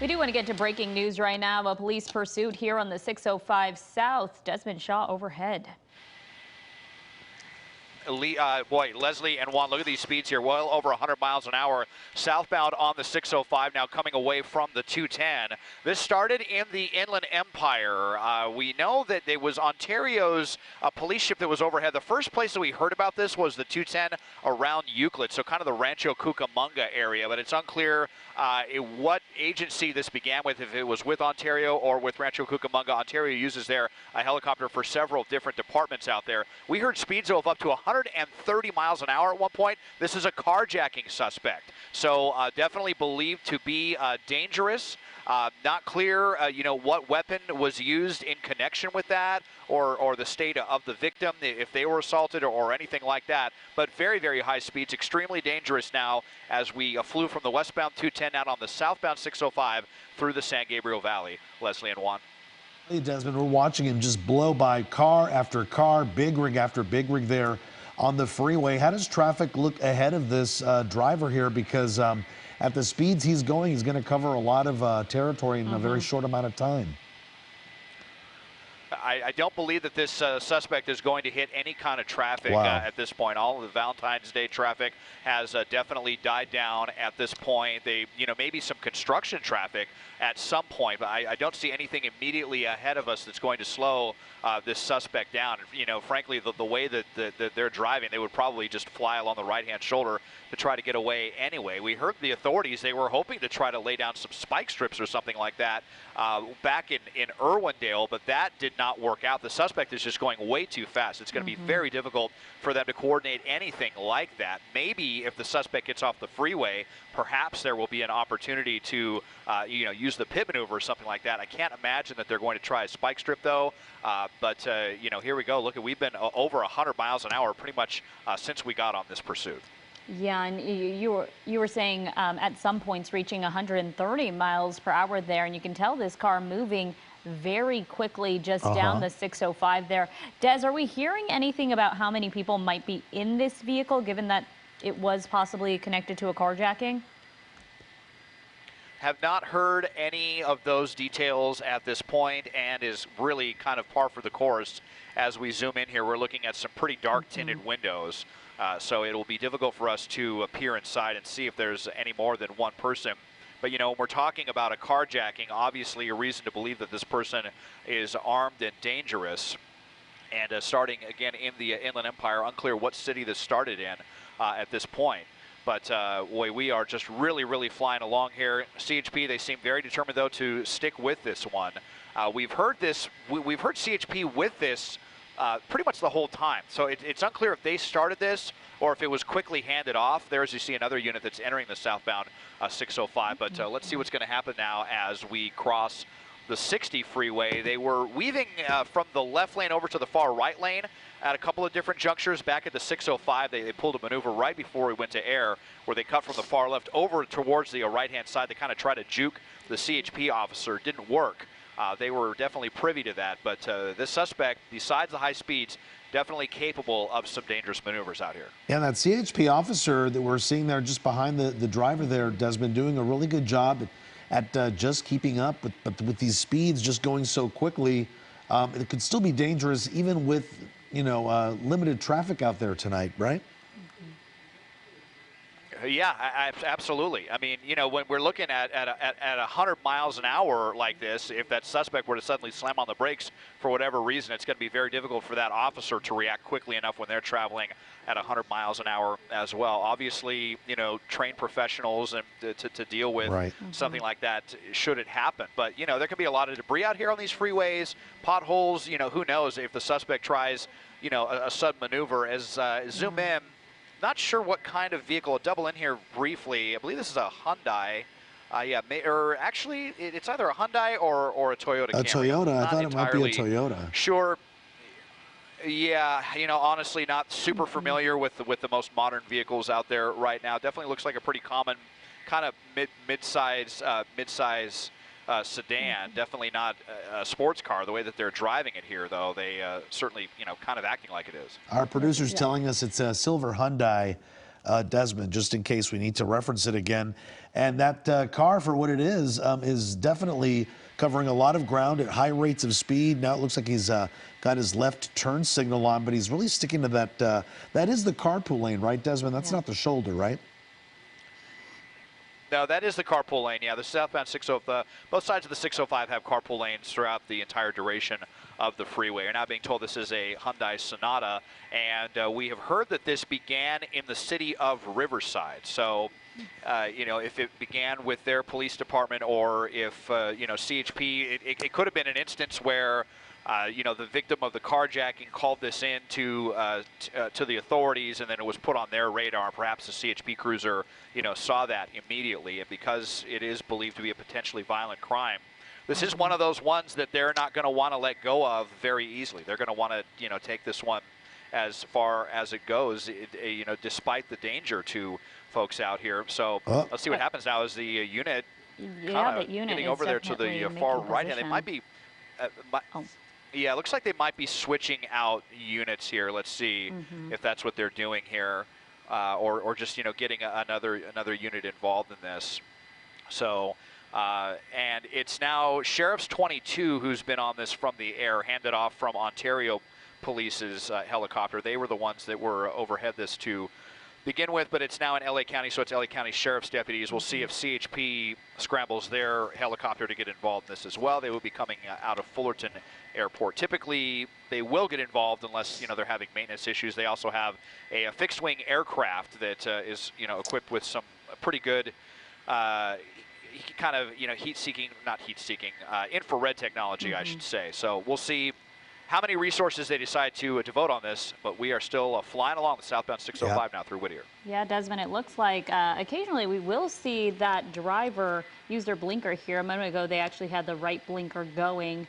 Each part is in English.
We do want to get to breaking news right now. A police pursuit here on the 605 South. Desmond Shaw overhead. Leslie and Juan, look at these speeds here. Well over 100 miles an hour southbound on the 605, now coming away from the 210. This started in the Inland Empire. We know that it was Ontario's police ship that was overhead. The first place that we heard about this was the 210 around Euclid, so kind of the Rancho Cucamonga area, but it's unclear what agency this began with, if it was with Ontario or with Rancho Cucamonga. Ontario uses their helicopter for several different departments out there. We heard speeds of up to 130 miles an hour at one point. This is a carjacking suspect, so definitely believed to be dangerous. Not clear, what weapon was used in connection with that, or the state of the victim, if they were assaulted or anything like that. But very, very high speeds, extremely dangerous now as we flew from the westbound 210 out on the southbound 605 through the San Gabriel Valley. Leslie and Juan. Hey, Desmond, we're watching him just blow by car after car, big rig after big rig there on the freeway. How does traffic look ahead of this driver here? Because at the speeds he's going to cover a lot of territory in a very short amount of time. I don't believe that this suspect is going to hit any kind of traffic at this point. All of the Valentine's Day traffic has definitely died down at this point. Maybe some construction traffic at some point, but I don't see anything immediately ahead of us that's going to slow this suspect down. Frankly, the way that they're driving, they would probably just fly along the right-hand shoulder to try to get away anyway. We heard the authorities, they were hoping to try to lay down some spike strips or something like that back in Irwindale, but that did not work out. The suspect is just going way too fast. It's going to be very difficult for them to coordinate anything like that. Maybe if the suspect gets off the freeway, perhaps there will be an opportunity to use the pit maneuver or something like that. I can't imagine that they're going to try a spike strip though. But here we go. Look, we've been over 100 miles an hour pretty much since we got on this pursuit. Yeah, and you were saying at some points reaching 130 miles per hour there, and you can tell this car moving very quickly just down the 605 there. Des, are we hearing anything about how many people might be in this vehicle, given that it was possibly connected to a carjacking? Have not heard any of those details at this point, and is really kind of par for the course. As we zoom in here, we're looking at some pretty dark tinted windows. So it'll be difficult for us to peer inside and see if there's any more than one person. But, when we're talking about a carjacking, obviously a reason to believe that this person is armed and dangerous. And starting again in the Inland Empire, unclear what city this started in at this point. But we are just really, really flying along here. CHP, they seem very determined, though, to stick with this one. We've heard CHP with this pretty much the whole time. So it's unclear if they started this or if it was quickly handed off. There, as you see, another unit that's entering the southbound 605. But let's see what's going to happen now as we cross the 60 freeway. They were weaving from the left lane over to the far right lane at a couple of different junctures. Back at the 605, they pulled a maneuver right before we went to air, where they cut from the far left over towards the right-hand side. They kind of tried to juke the CHP officer. Didn't work. They were definitely privy to that, but this suspect, besides the high speeds, definitely capable of some dangerous maneuvers out here. Yeah, that CHP officer that we're seeing there just behind the driver there, Desmond, doing a really good job at just keeping up, but with these speeds just going so quickly, it could still be dangerous even with, limited traffic out there tonight, right? Yeah, absolutely. I mean, when we're looking at 100 miles an hour like this, if that suspect were to suddenly slam on the brakes for whatever reason, it's going to be very difficult for that officer to react quickly enough when they're traveling at 100 miles an hour as well. Obviously, trained professionals and to deal with something like that should it happen. But, there could be a lot of debris out here on these freeways, potholes. Who knows if the suspect tries, a sudden maneuver. As zoom in. Not sure what kind of vehicle. I'll double in here briefly. I believe this is a Hyundai. Or actually, it's either a Hyundai or a Toyota Camry. A Toyota. I thought it might be a Toyota. Sure. Yeah, honestly, not super familiar with the most modern vehicles out there right now. Definitely looks like a pretty common kind of mid-size sedan. Definitely not a sports car. The way that they're driving it here, though, they certainly, kind of acting like it is. Our producer's telling us it's a silver Hyundai. Desmond, just in case we need to reference it again. And that car, for what it is definitely covering a lot of ground at high rates of speed. Now it looks like he's got his left turn signal on, but he's really sticking to that. That is the carpool lane, right, Desmond? That's not the shoulder, right? No, that is the carpool lane. Yeah, the southbound 605, both sides of the 605 have carpool lanes throughout the entire duration of the freeway. You're now being told this is a Hyundai Sonata, and we have heard that this began in the city of Riverside. So, you know, if it began with their police department, or if, you know, CHP, it could have been an instance where, you know, the victim of the carjacking called this in to the authorities, and then it was put on their radar. Perhaps the CHP cruiser, you know, saw that immediately, and because it is believed to be a potentially violent crime, this is one of those ones that they're not going to want to let go of very easily. They're going to want to, you know, take this one as far as it goes, you know, despite the danger to folks out here. So let's see what happens now as the unit kind of getting over there to the far right hand. It might be. Yeah, it looks like they might be switching out units here. Let's see if that's what they're doing here, or just, you know, getting another unit involved in this. So, and it's now Sheriff's 22 who's been on this from the air, handed off from Ontario Police's helicopter. They were the ones that were overhead this to begin with, but it's now in LA County, so it's LA County Sheriff's deputies. We'll see if CHP scrambles their helicopter to get involved in this as well. They will be coming out of Fullerton Airport. Typically, they will get involved unless, you know, they're having maintenance issues. They also have a fixed-wing aircraft that is, you know, equipped with some pretty good kind of, you know, infrared technology, I should say. So we'll see how many resources they decide to devote on this, but we are still flying along the southbound 605 now through Whittier. Yeah, Desmond, it looks like occasionally we will see that driver use their blinker here. A moment ago, they actually had the right blinker going.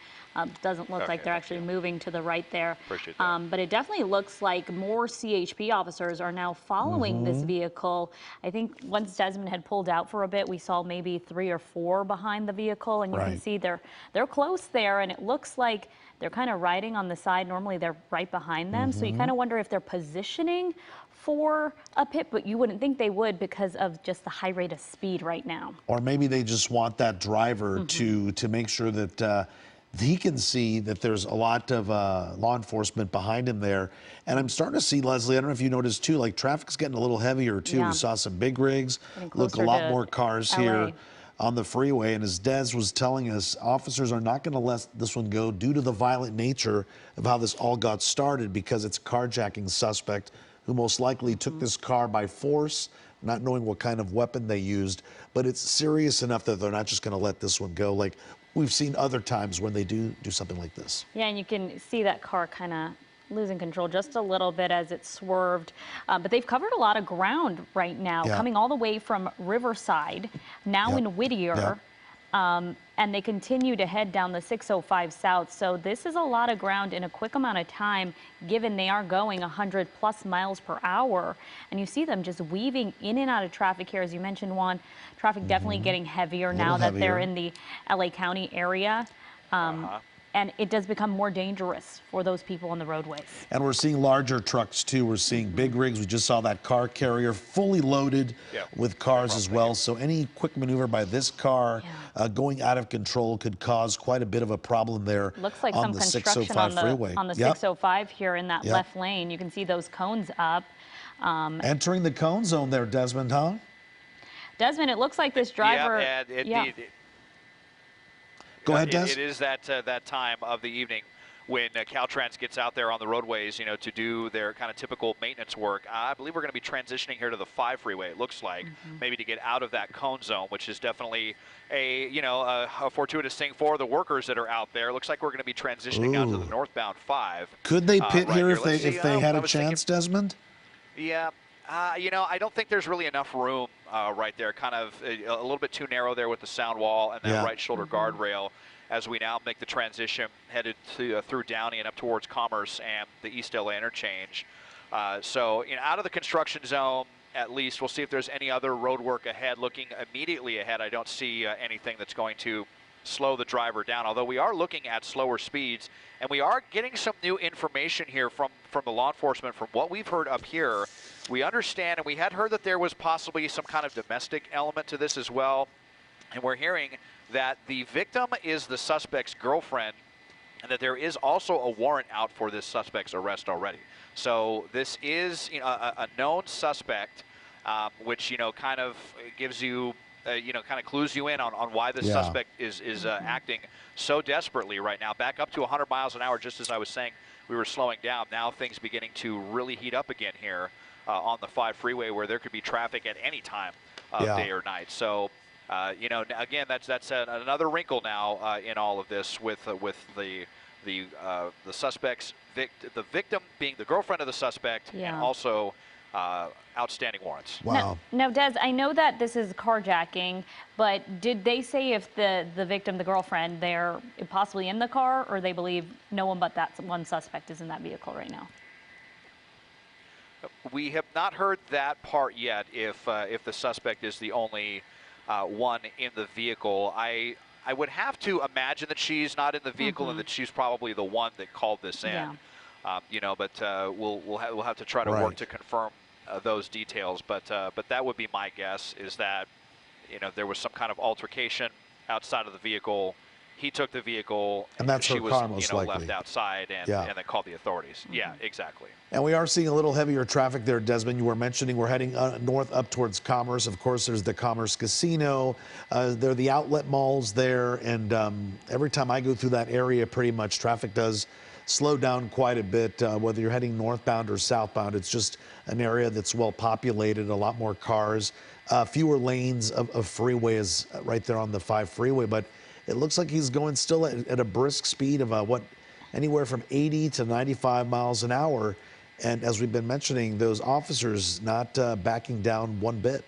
Doesn't look like they're actually moving to the right there. Appreciate that. But it definitely looks like more CHP officers are now following this vehicle. I think once Desmond had pulled out for a bit, we saw maybe 3 or 4 behind the vehicle, and you can see they're close there, and it looks like they're kind of riding on the side. Normally they're right behind them, so you kind of wonder if they're positioning for a pit, but you wouldn't think they would because of just the high rate of speed right now. Or maybe they just want that driver to make sure that he can see that there's a lot of law enforcement behind him there. And I'm starting to see, Leslie, I don't know if you noticed too, like traffic's getting a little heavier too. We saw some big rigs, look, a lot more cars here on the freeway. And as Des was telling us, officers are not going to let this one go due to the violent nature of how this all got started, because it's a carjacking suspect who most likely took this car by force, not knowing what kind of weapon they used. But it's serious enough that they're not just going to let this one go like we've seen other times when they do something like this. Yeah, and you can see that car kind of losing control just a little bit as it swerved. But they've covered a lot of ground right now, coming all the way from Riverside, now in Whittier. And they continue to head down the 605 south. So this is a lot of ground in a quick amount of time, given they are going 100+ miles per hour. And you see them just weaving in and out of traffic here. As you mentioned, Juan, traffic definitely getting heavier now that they're in the LA County area. And it does become more dangerous for those people on the roadways. And we're seeing larger trucks too. We're seeing big rigs. We just saw that car carrier fully loaded with cars as well. So any quick maneuver by this car going out of control could cause quite a bit of a problem there. Looks like on some the construction 605 freeway. on the 605 here in that left lane. You can see those cones up. Entering the cone zone there, Desmond, huh? Desmond, it looks like this driver. Go ahead, Des. It is that time of the evening when Caltrans gets out there on the roadways, you know, to do their kind of typical maintenance work. I believe we're going to be transitioning here to the 5 freeway, it looks like, maybe to get out of that cone zone, which is definitely a fortuitous thing for the workers that are out there. It looks like we're going to be transitioning out to the northbound 5. Could they pit here if they had a chance, Desmond? Yeah. You know, I don't think there's really enough room right there. Kind of a little bit too narrow there with the sound wall and that right shoulder guardrail as we now make the transition headed through Downey and up towards Commerce and the East LA interchange. So, you know, out of the construction zone, at least, we'll see if there's any other road work ahead. Looking immediately ahead, I don't see anything that's going to slow the driver down, although we are looking at slower speeds, and we are getting some new information here from the law enforcement. From what we've heard up here, we understand, and we had heard that there was possibly some kind of domestic element to this as well. And we're hearing that the victim is the suspect's girlfriend, and that there is also a warrant out for this suspect's arrest already. So this is, you know, a known suspect, which, you know, kind of gives you, you know, kind of clues you in on why this suspect is acting so desperately right now. Back up to 100 miles an hour, just as I was saying, we were slowing down. Now things beginning to really heat up again here on the 5 freeway, where there could be traffic at any time of day or night. So, you know, again, that's another wrinkle now in all of this with the suspect's the victim being the girlfriend of the suspect, and also outstanding warrants. Wow. Now, Des, I know that this is carjacking, but did they say if the victim, the girlfriend, they're possibly in the car, or they believe no one but that one suspect is in that vehicle right now? We have not heard that part yet, if the suspect is the only one in the vehicle. I would have to imagine that she's not in the vehicle and that she's probably the one that called this in. You know, but we'll have to try to work to confirm those details. But that would be my guess, is that, you know, there was some kind of altercation outside of the vehicle. He took the vehicle, and that's she her car, was, most you know, likely. left outside, and then called the authorities. Yeah, exactly. And we are seeing a little heavier traffic there, Desmond. You were mentioning we're heading north up towards Commerce. Of course, there's the Commerce Casino. There are the outlet malls there. And every time I go through that area, pretty much traffic does slow down quite a bit. Whether you're heading northbound or southbound, it's just an area that's well populated, a lot more cars, fewer lanes of freeways right there on the 5 freeway. But it looks like he's going still at a brisk speed of anywhere from 80 to 95 miles an hour. And as we've been mentioning, those officers not backing down one bit.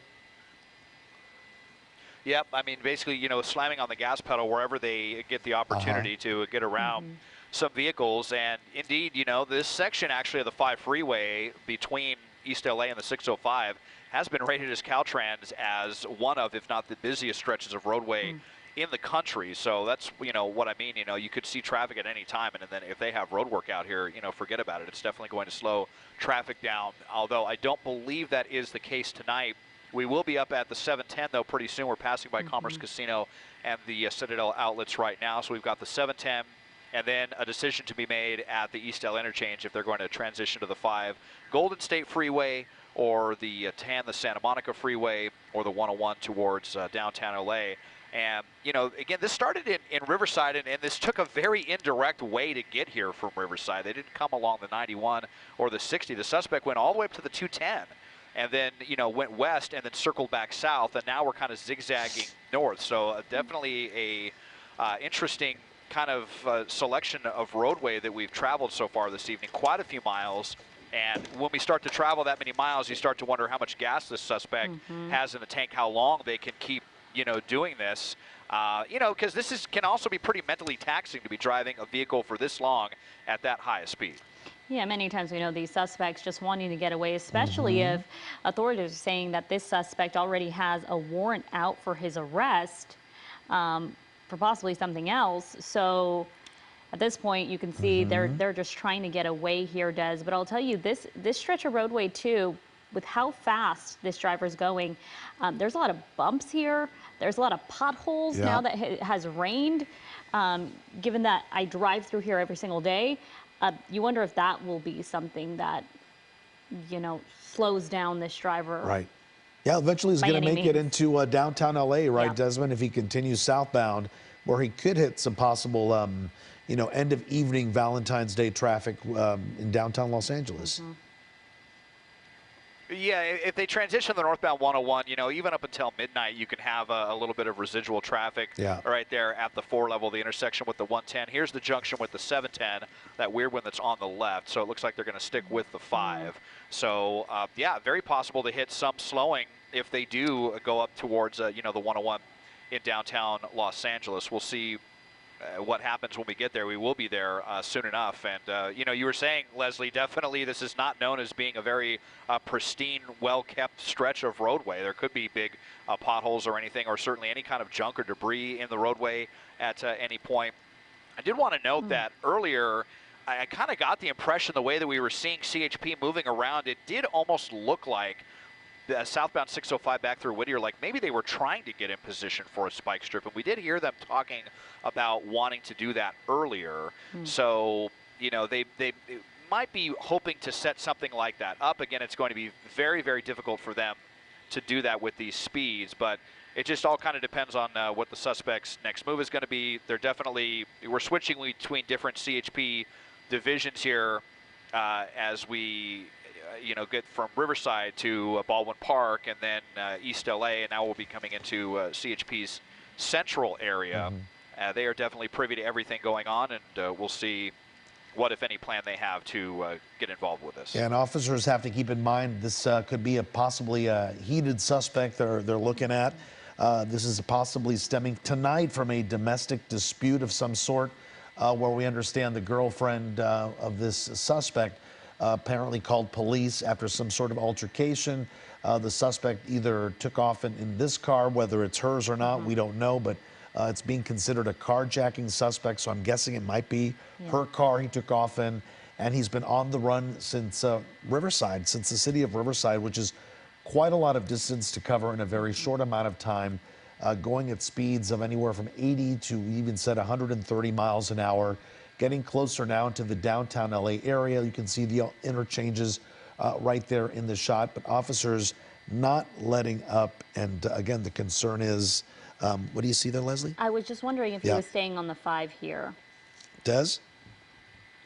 Yep, I mean, basically, you know, slamming on the gas pedal wherever they get the opportunity to get around some vehicles. And indeed, you know, this section actually of the 5 freeway between East LA and the 605 has been rated as Caltrans as one of, if not the busiest stretches of roadway in the country. So that's, you know, what I mean. You know, you could see traffic at any time, and then if they have road work out here, you know, forget about it. It's definitely going to slow traffic down, although I don't believe that is the case tonight. We will be up at the 710, though, pretty soon. We're passing by Commerce Casino and the Citadel outlets right now. So we've got the 710, and then a decision to be made at the East LA interchange if they're going to transition to the 5 Golden State Freeway, or the 10, the Santa Monica Freeway, or the 101 towards downtown LA. And, you know, again, this started in Riverside, and this took a very indirect way to get here from Riverside. They didn't come along the 91 or the 60. The suspect went all the way up to the 210, and then, you know, went west and then circled back south, and now we're kind of zigzagging north. So definitely a interesting kind of selection of roadway that we've traveled so far this evening, quite a few miles. And when we start to travel that many miles, you start to wonder how much gas this suspect has in the tank, how long they can keep, you know, doing this, you know, because this can also be pretty mentally taxing to be driving a vehicle for this long at that high a speed. Yeah, many times we know these suspects just wanting to get away, especially if authorities are saying that this suspect already has a warrant out for his arrest for possibly something else. So at this point, you can see they're just trying to get away here, Des. But I'll tell you, this stretch of roadway too, with how fast this driver's going, there's a lot of bumps here. There's a lot of potholes now that it has rained. Given that I drive through here every single day, you wonder if that will be something that, you know, slows down this driver. Right. Yeah, eventually he's going to make it into downtown LA, right, Desmond, if he continues southbound, where he could hit some possible, you know, end of evening Valentine's Day traffic in downtown Los Angeles. Yeah, if they transition the northbound 101, you know, even up until midnight, you can have a little bit of residual traffic right there at the 4 level, the intersection with the 110. Here's the junction with the 710, that weird one that's on the left. So it looks like they're going to stick with the 5. So, yeah, very possible to hit some slowing if they do go up towards, you know, the 101 in downtown Los Angeles. We'll see what happens when we get there. We will be there soon enough. And, you know, you were saying, Leslie, definitely this is not known as being a very pristine, well-kept stretch of roadway. There could be big potholes or anything, or certainly any kind of junk or debris in the roadway at any point. I did want to note that earlier, I kind of got the impression the way that we were seeing CHP moving around, it did almost look like the southbound 605 back through Whittier, like maybe they were trying to get in position for a spike strip, and we did hear them talking about wanting to do that earlier. So, you know, they might be hoping to set something like that up. Again, it's going to be very, very difficult for them to do that with these speeds, but it just all kind of depends on what the suspect's next move is going to be. We're switching between different CHP divisions here as we you know, get from Riverside to Baldwin Park and then East LA, and now we'll be coming into CHP's central area. They are definitely privy to everything going on, and we'll see what, if any, plan they have to get involved with this. Yeah, and officers have to keep in mind this could be possibly a heated suspect they're looking at. This is possibly stemming tonight from a domestic dispute of some sort, where we understand the girlfriend of this suspect apparently called police after some sort of altercation. The suspect either took off in this car, whether it's hers or not, we don't know, but it's being considered a carjacking suspect, so I'm guessing it might be her car he took off in, and he's been on the run since Riverside, since the city of Riverside, which is quite a lot of distance to cover in a very short amount of time, going at speeds of anywhere from 80 to even said 130 miles an hour. Getting closer now into the downtown LA area. You can see the interchanges right there in the shot, but officers not letting up. And again, the concern is, what do you see there, Leslie? I was just wondering if he was staying on the 5 here. Des?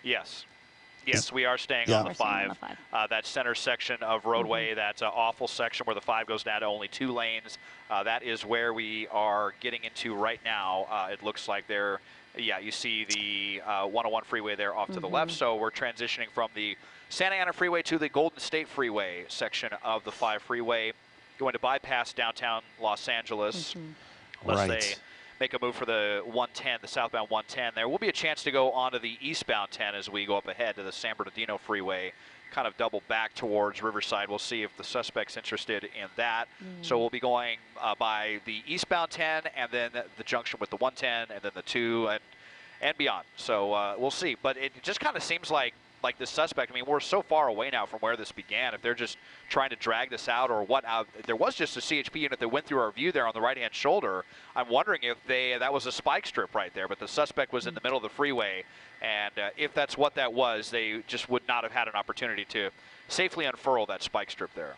Yes. Yes, we are staying on the 5. That center section of roadway, that awful section where the 5 goes down to only 2 lanes, that is where we are getting into right now. It looks like they're, yeah, you see the 101 freeway there off to the left, so we're transitioning from the Santa Ana freeway to the Golden State freeway section of the 5 freeway, going to bypass downtown Los Angeles, unless they make a move for the 110, the southbound 110. There will be a chance to go onto the eastbound 10 as we go up ahead to the San Bernardino freeway, kind of double back towards Riverside. We'll see if the suspect's interested in that. So we'll be going by the eastbound 10 and then the junction with the 110 and then the 2 and beyond. So we'll see. But it just kind of seems like the suspect, I mean, we're so far away now from where this began. If they're just trying to drag this out or what, there was just a CHP unit that went through our view there on the right-hand shoulder. I'm wondering if that was a spike strip right there, but the suspect was in the middle of the freeway. And if that's what that was, they just would not have had an opportunity to safely unfurl that spike strip there.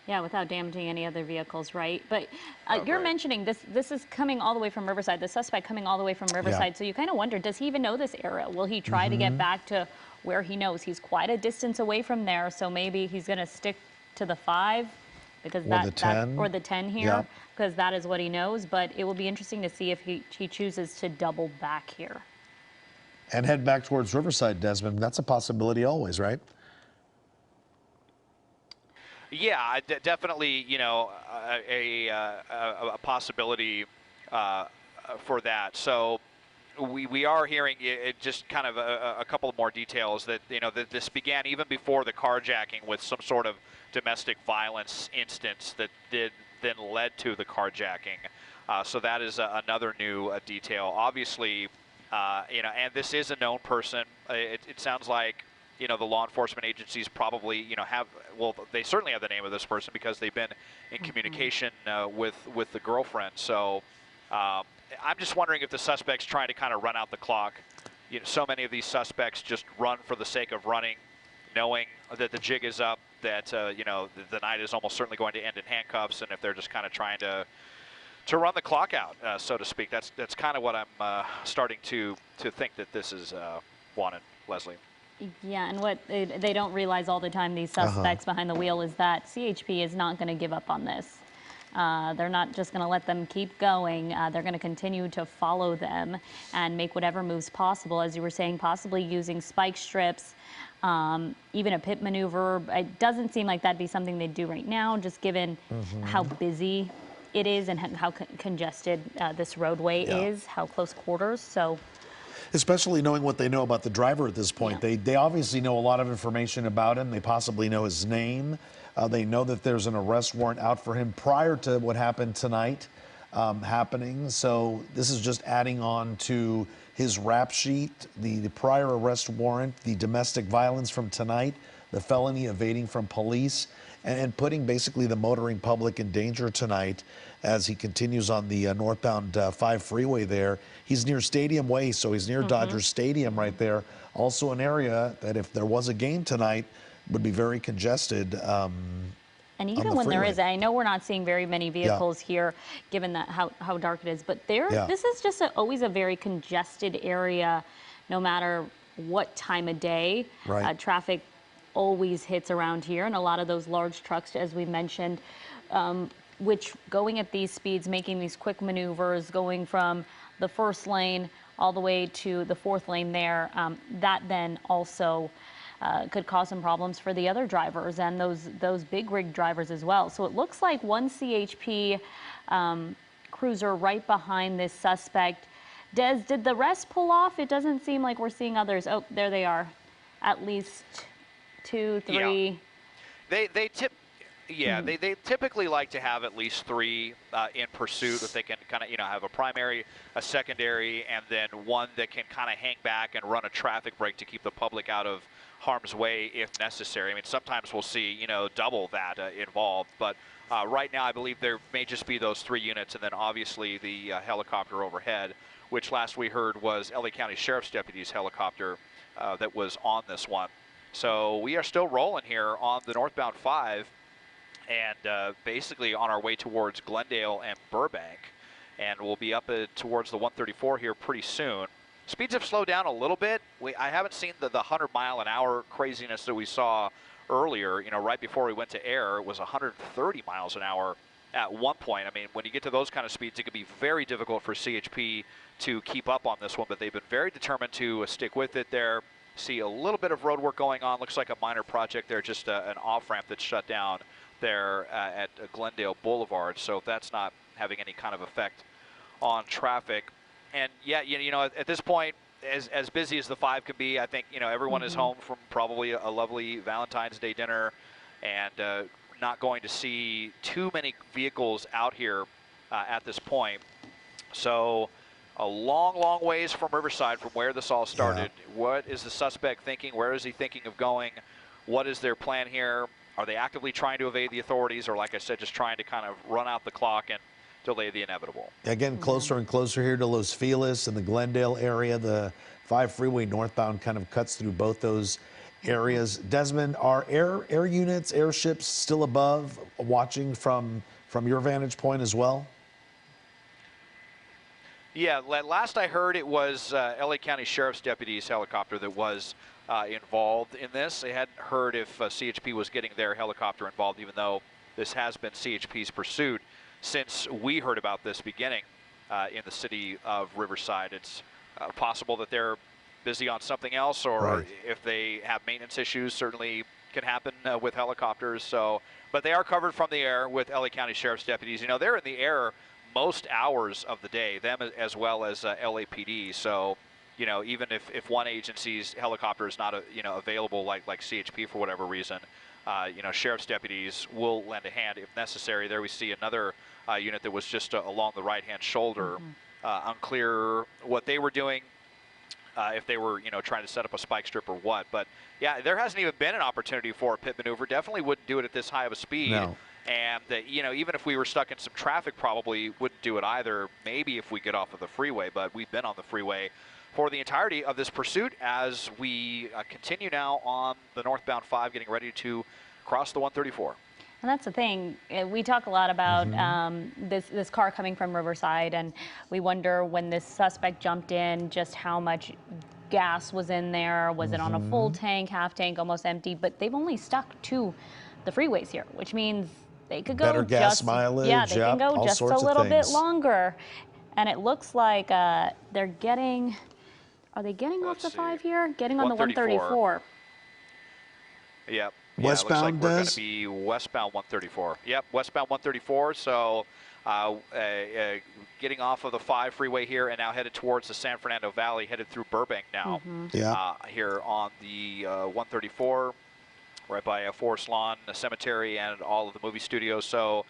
Yeah, without damaging any other vehicles, right? But you're mentioning this is coming all the way from Riverside, the suspect coming all the way from Riverside. So you kind of wonder, does he even know this area? Will he try to get back to where he knows? He's quite a distance away from there, so maybe he's going to stick to the 5 because or the 10 here, because that is what he knows. But it will be interesting to see if he chooses to double back here. And head back towards Riverside, Desmond. That's a possibility always, right? Yeah, definitely, you know, a possibility for that. So we are hearing it just kind of a couple of more details that, you know, that this began even before the carjacking with some sort of domestic violence instance that then led to the carjacking. So that is another new detail. Obviously, you know, and this is a known person. It sounds like, you know, the law enforcement agencies probably, you know, they certainly have the name of this person because they've been in communication with the girlfriend. So I'm just wondering if the suspect's trying to kind of run out the clock. You know, so many of these suspects just run for the sake of running, knowing that the jig is up, that, you know, the night is almost certainly going to end in handcuffs, and if they're just kind of trying to run the clock out, so to speak. That's kind of what I'm starting to think that this is wanted, Leslie. Yeah, and what they don't realize all the time, these suspects behind the wheel, is that CHP is not going to give up on this. They're not just going to let them keep going. They're going to continue to follow them and make whatever moves possible, as you were saying, possibly using spike strips, even a pit maneuver. It doesn't seem like that'd be something they'd do right now, just given how busy it is and how congested this roadway is, how close quarters. So. Especially knowing what they know about the driver at this point. They obviously know a lot of information about him. They possibly know his name. They know that there's an arrest warrant out for him prior to what happened tonight. happening. So this is just adding on to his rap sheet, the prior arrest warrant, the domestic violence from tonight, the felony evading from police, and putting basically the motoring public in danger tonight as he continues on the northbound 5 freeway there. He's near Stadium Way, so he's near Dodger Stadium right there. Also an area that if there was a game tonight would be very congested. And even when there is, I know we're not seeing very many vehicles Yeah. here, given that how dark it is, but there, Yeah. this is just always a very congested area, no matter what time of day. Right. Traffic always hits around here, and a lot of those large trucks, as we mentioned, which going at these speeds, making these quick maneuvers, going from the first lane all the way to the 4th lane there, that then also could cause some problems for the other drivers and those big rig drivers as well. So it looks like one CHP cruiser right behind this suspect. Des, did the rest pull off? It doesn't seem like we're seeing others. Oh, there they are. At least 2, 3. Yeah. They typically like to have at least 3 in pursuit, if they can kind of, have a primary, a secondary, and then one that can kind of hang back and run a traffic break to keep the public out of harm's way if necessary. I mean, sometimes we'll see, double that involved, but right now I believe there may just be those 3 units, and then obviously the helicopter overhead, which last we heard was LA County Sheriff's Deputy's helicopter that was on this one. So we are still rolling here on the northbound 5, and basically on our way towards Glendale and Burbank, and we'll be up towards the 134 here pretty soon. Speeds have slowed down a little bit. I haven't seen the 100-mile-an-hour craziness that we saw earlier. Right before we went to air, it was 130 miles an hour at one point. I mean, when you get to those kind of speeds, it can be very difficult for CHP to keep up on this one, but they've been very determined to stick with it there. See a little bit of road work going on. Looks like a minor project there, just an off-ramp that's shut down there at Glendale Boulevard. So that's not having any kind of effect on traffic. And yeah, at this point, as busy as the 5 can be, I think, everyone is home from probably a lovely Valentine's Day dinner, and not going to see too many vehicles out here at this point. So a long, long ways from Riverside, from where this all started. Yeah. What is the suspect thinking? Where is he thinking of going? What is their plan here? Are they actively trying to evade the authorities, or like I said, just trying to kind of run out the clock and delay the inevitable? Again, closer and closer here to Los Feliz and the Glendale area. The 5 freeway northbound kind of cuts through both those areas. Desmond, are air units, airships still above, watching from your vantage point as well? Yeah, last I heard it was LA County Sheriff's Deputy's helicopter that was involved in this. I hadn't heard if CHP was getting their helicopter involved, even though this has been CHP's pursuit since we heard about this beginning in the city of Riverside. It's possible that they're busy on something else, or if they have maintenance issues, certainly can happen with helicopters. So, but they are covered from the air with LA County Sheriff's deputies. They're in the air most hours of the day, them as well as LAPD. So, even if one agency's helicopter is not available, like CHP for whatever reason, sheriff's deputies will lend a hand if necessary. There we see another unit that was just along the right-hand shoulder. Unclear what they were doing, if they were, trying to set up a spike strip or what. But yeah, there hasn't even been an opportunity for a pit maneuver. Definitely wouldn't do it at this high of a speed. No. And even if we were stuck in some traffic, probably wouldn't do it either. Maybe if we get off of the freeway, but we've been on the freeway for the entirety of this pursuit as we continue now on the northbound 5, getting ready to cross the 134. And that's the thing. We talk a lot about this car coming from Riverside, and we wonder when this suspect jumped in just how much gas was in there. Was it on a full tank, half tank, almost empty? But they've only stuck to the freeways here, which means they could go better gas mileage. Yeah, they can go just a little bit longer. And it looks like they're getting. Are they getting off the 5 here? Getting on the 134. Yep. Westbound, looks like we're going to be westbound 134. Yep, westbound 134. So getting off of the 5 freeway here and now headed towards the San Fernando Valley, headed through Burbank now. Here on the 134, right by Forest Lawn Cemetery and all of the movie studios. So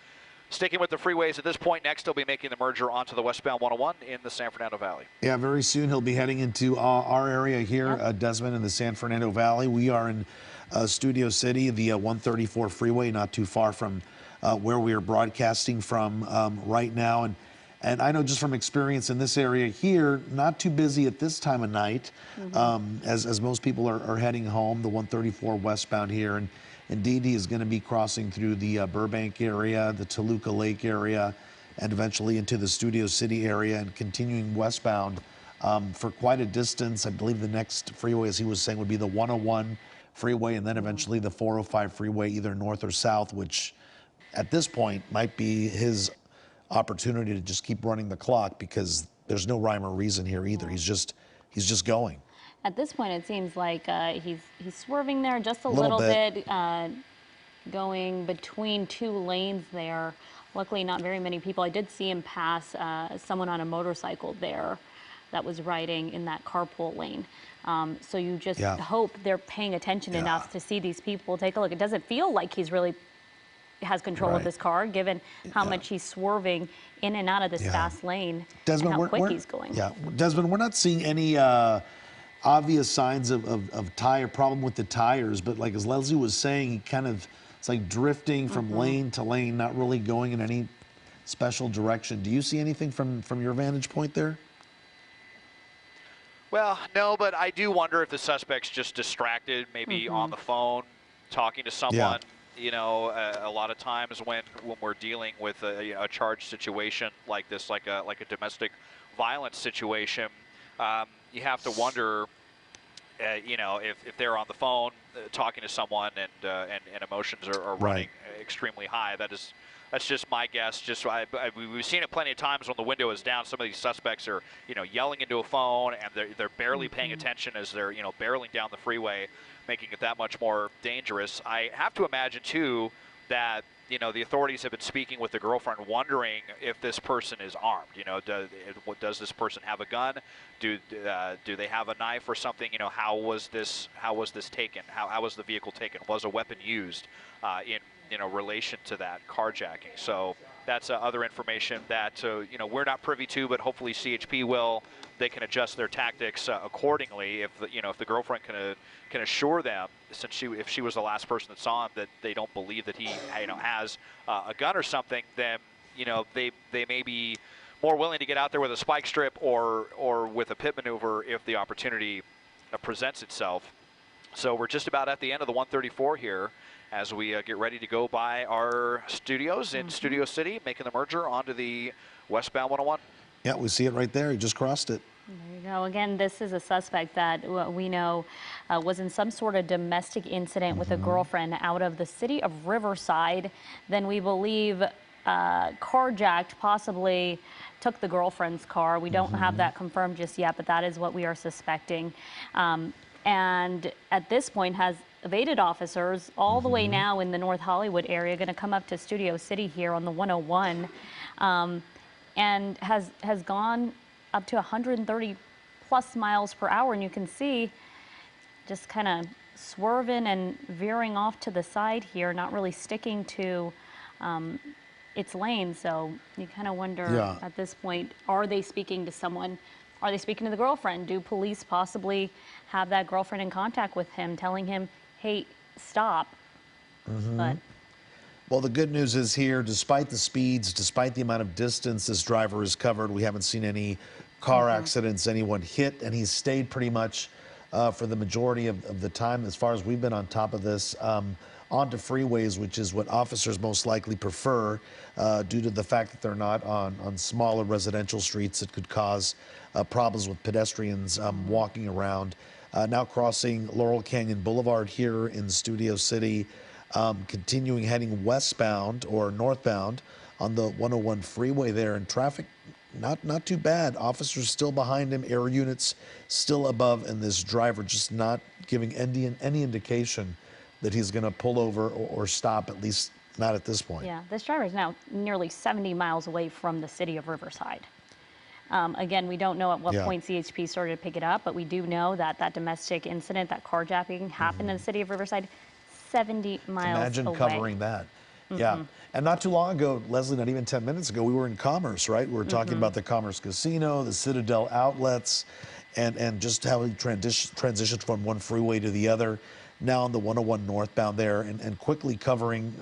Sticking with the freeways at this point, next he'll be making the merger onto the westbound 101 in the San Fernando Valley. Yeah, very soon he'll be heading into our area here, Desmond, in the San Fernando Valley. We are in Studio City, the 134 freeway, not too far from where we are broadcasting from right now. And I know just from experience in this area here, not too busy at this time of night, as most people are heading home, the 134 westbound here. And indeed, he is going to be crossing through the Burbank area, the Toluca Lake area, and eventually into the Studio City area and continuing westbound for quite a distance. I believe the next freeway, as he was saying, would be the 101 freeway and then eventually the 405 freeway, either north or south, which at this point might be his opportunity to just keep running the clock because there's no rhyme or reason here either. He's just going. At this point, it seems like he's swerving there just a little bit, going between two lanes there. Luckily, not very many people. I did see him pass someone on a motorcycle there that was riding in that carpool lane. So you just hope they're paying attention enough to see these people take a look. It doesn't feel like he's really has control of this car, given how much he's swerving in and out of this fast lane, Desmond, and how quick he's going. Yeah, Desmond, we're not seeing any obvious signs of tire problem with the tires, but like as Leslie was saying, he kind of, it's like drifting from lane to lane, not really going in any special direction. Do you see anything from your vantage point there? Well, no, but I do wonder if the suspect's just distracted, maybe on the phone, talking to someone. You know, a lot of times when we're dealing with a charged situation like this, like a domestic violence situation, you have to wonder, you know, if they're on the phone talking to someone and emotions are running extremely high. That's just my guess. We've seen it plenty of times when the window is down. Some of these suspects are, you know, yelling into a phone and they're barely paying attention as they're, you know, barreling down the freeway, making it that much more dangerous. I have to imagine too that, you know, the authorities have been speaking with the girlfriend, wondering if this person is armed. You know, does this person have a gun? Do they have a knife or something? You know, how was this taken? How was the vehicle taken? Was a weapon used in relation to that carjacking? So that's other information that you know, we're not privy to, but hopefully CHP will. They can adjust their tactics accordingly. If the girlfriend can assure them, since if she was the last person that saw him, that they don't believe that he has a gun or something, then they may be more willing to get out there with a spike strip or with a pit maneuver if the opportunity presents itself. So we're just about at the end of the 134 here as we get ready to go by our studios in Studio City, making the merger onto the westbound 101. Yeah, we see it right there. He just crossed it. There you go. Again, this is a suspect that we know was in some sort of domestic incident with a girlfriend out of the city of Riverside. Then we believe carjacked, possibly took the girlfriend's car. We don't have that confirmed just yet, but that is what we are suspecting. And at this point has evaded officers all the way now in the North Hollywood area, going to come up to Studio City here on the 101, and has gone up to 130 plus miles per hour. And you can see just kind of swerving and veering off to the side here, not really sticking to its lane. So you kind of wonder at this point, are they speaking to someone? Are they speaking to the girlfriend? Do police possibly have that girlfriend in contact with him, telling him, hey, stop? But well, the good news is here, despite the speeds, despite the amount of distance this driver has covered, we haven't seen any car accidents, anyone hit, and he's stayed pretty much for the majority of the time, as far as we've been on top of this, onto freeways, which is what officers most likely prefer due to the fact that they're not on smaller residential streets that could cause problems with pedestrians walking around. Now crossing Laurel Canyon Boulevard here in Studio City, continuing heading westbound or northbound on the 101 freeway there, and traffic not too bad. Officers still behind him, air units still above, and this driver just not giving any indication that he's going to pull over or stop, at least not at this point. yeah, this driver is now nearly 70 miles away from the city of Riverside. Again, we don't know at what point CHP started to pick it up, but we do know that that domestic incident, that carjacking, happened in the city of Riverside, 70 miles Imagine away. covering that. Yeah. And not too long ago, Leslie, not even 10 minutes ago, we were in Commerce, right? We were talking about the Commerce Casino, the Citadel outlets, and just how we transitioned from one freeway to the other. Now on the 101 northbound there, and quickly covering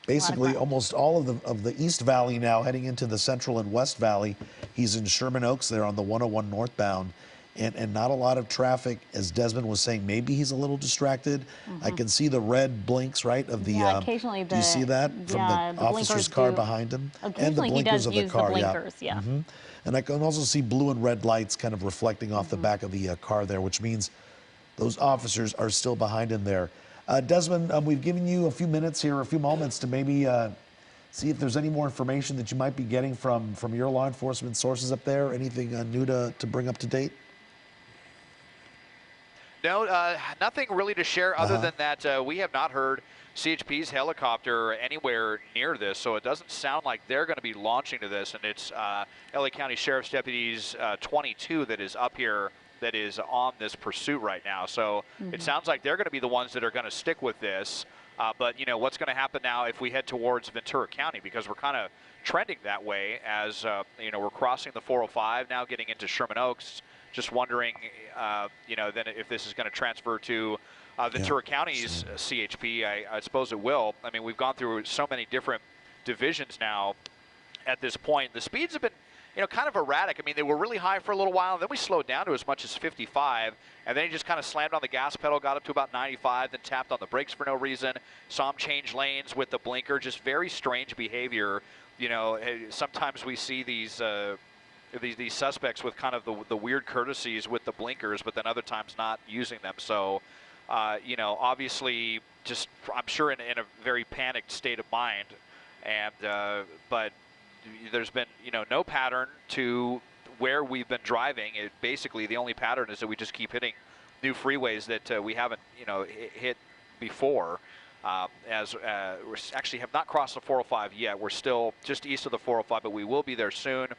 basically almost all of the East Valley now, heading into the Central and West Valley. He's in Sherman Oaks there on the 101 northbound. And not a lot of traffic, as Desmond was saying. Maybe he's a little distracted. I can see the red blinks, right, of the. Yeah, occasionally do you see that from the officer's car behind him? And the blinkers of the car, yeah. And I can also see blue and red lights kind of reflecting off the back of the car there, which means those officers are still behind him there. Desmond, we've given you a few minutes here, a few moments to maybe see if there's any more information that you might be getting from your law enforcement sources up there. Anything new to bring up to date? No, nothing really to share other than that we have not heard CHP's helicopter anywhere near this, so it doesn't sound like they're going to be launching to this, and it's LA County Sheriff's Deputies 22 that is up here that is on this pursuit right now. So it sounds like they're going to be the ones that are going to stick with this. But, you know, what's going to happen now if we head towards Ventura County, because we're kind of trending that way as, you know, we're crossing the 405 now, getting into Sherman Oaks. Just wondering, you know, then if this is going to transfer to Ventura County's CHP. I suppose it will. I mean, we've gone through so many different divisions now at this point. The speeds have been, you know, kind of erratic. I mean, they were really high for a little while, then we slowed down to as much as 55, and then he just kind of slammed on the gas pedal, got up to about 95, then tapped on the brakes for no reason. Saw him change lanes with the blinker. Just very strange behavior. You know, sometimes we see these suspects with kind of the weird courtesies with the blinkers, but then other times not using them. So, you know, obviously, just I'm sure in a very panicked state of mind, and but there's been, you know, no pattern to where we've been driving. Basically, the only pattern is that we just keep hitting new freeways that we haven't, you know, hit before. As we actually have not crossed the 405 yet. We're still just east of the 405, but we will be there soon.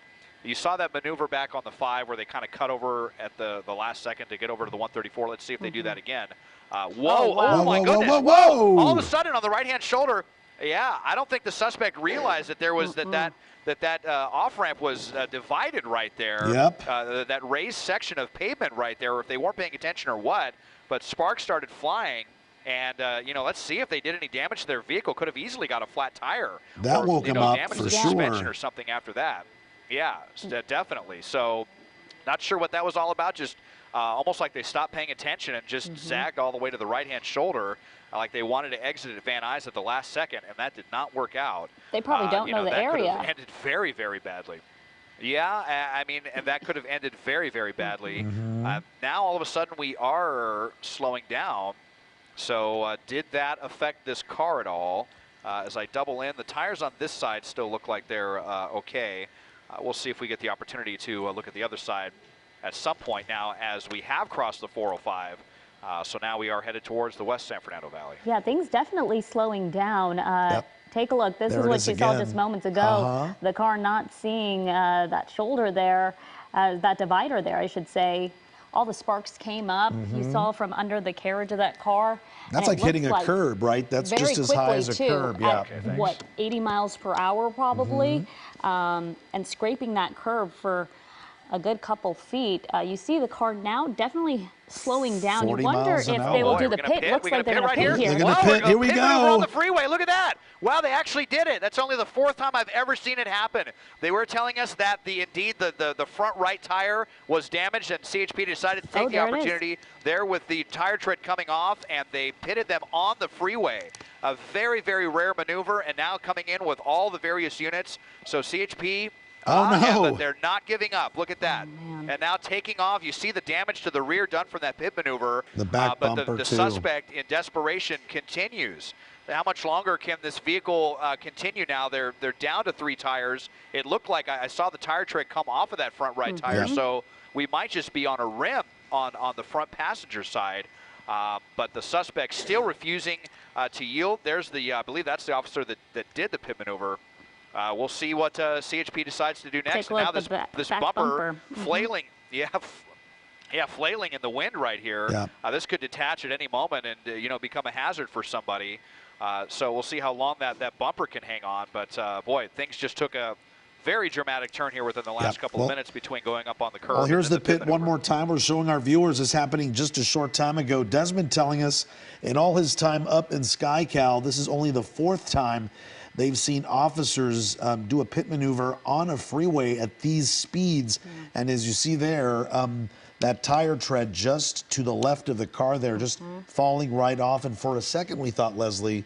You saw that maneuver back on the 5 where they kind of cut over at the last second to get over to the 134. Let's see if they do that again. Whoa, oh my goodness. Whoa. All of a sudden on the right-hand shoulder, yeah, I don't think the suspect realized that there was that off-ramp was divided right there. Yep. That raised section of pavement right there, or if they weren't paying attention or what, but sparks started flying. And, you know, let's see if they did any damage to their vehicle. Could have easily got a flat tire. That woke them up for the suspension or something after that. Yeah, definitely. So not sure what that was all about. Just almost like they stopped paying attention and just zagged all the way to the right-hand shoulder, like they wanted to exit at Van Nuys at the last second, and that did not work out. They probably don't know the that area. Could have ended very, very badly. Yeah, I mean, and that could have ended very, very badly. Now all of a sudden we are slowing down. So did that affect this car at all? As I double in, the tires on this side still look like they're okay. We'll see if we get the opportunity to look at the other side at some point now as we have crossed the 405. So now we are headed towards the West San Fernando Valley. Yeah, things definitely slowing down. Take a look. This there is what you saw just moments ago. The car not seeing that shoulder there, that divider there, I should say. All the sparks came up. You saw from under the carriage of that car. That's like hitting a curb, right? That's just as high as a curb. Yeah. At, what, 80 miles per hour probably? And scraping that curb for a good couple feet. You see the car now definitely slowing down. You wonder if they will do the pit. Looks like they're going to pit here. They're going to pit. Here we go. On the freeway. Look at that. Wow, they actually did it. That's only the 4th time I've ever seen it happen. They were telling us that indeed the front right tire was damaged, and CHP decided to take the opportunity there with the tire tread coming off, and they pitted them on the freeway. A very, very rare maneuver, and now coming in with all the various units. So CHP. But they're not giving up. Look at that. And now taking off. You see the damage to the rear done from that pit maneuver. The back bumper, but the suspect in desperation continues. How much longer can this vehicle continue now? They're down to 3 tires. It looked like I saw the tire tread come off of that front right tire. So we might just be on a rim on the front passenger side. But the suspect still refusing to yield. There's the, I believe that's the officer that did the pit maneuver. We'll see what CHP decides to do next. And now this bumper flailing, flailing in the wind right here. This could detach at any moment and you know, become a hazard for somebody. So we'll see how long that bumper can hang on. But, boy, things just took a very dramatic turn here within the last couple of minutes between going up on the curb. Well, here's the pit one maneuver. more time. We're showing our viewers this happening just a short time ago. Desmond telling us in all his time up in SkyCal, this is only the 4th time they've seen officers do a pit maneuver on a freeway at these speeds. And as you see there, that tire tread just to the left of the car there, just falling right off. And for a second, we thought, Leslie,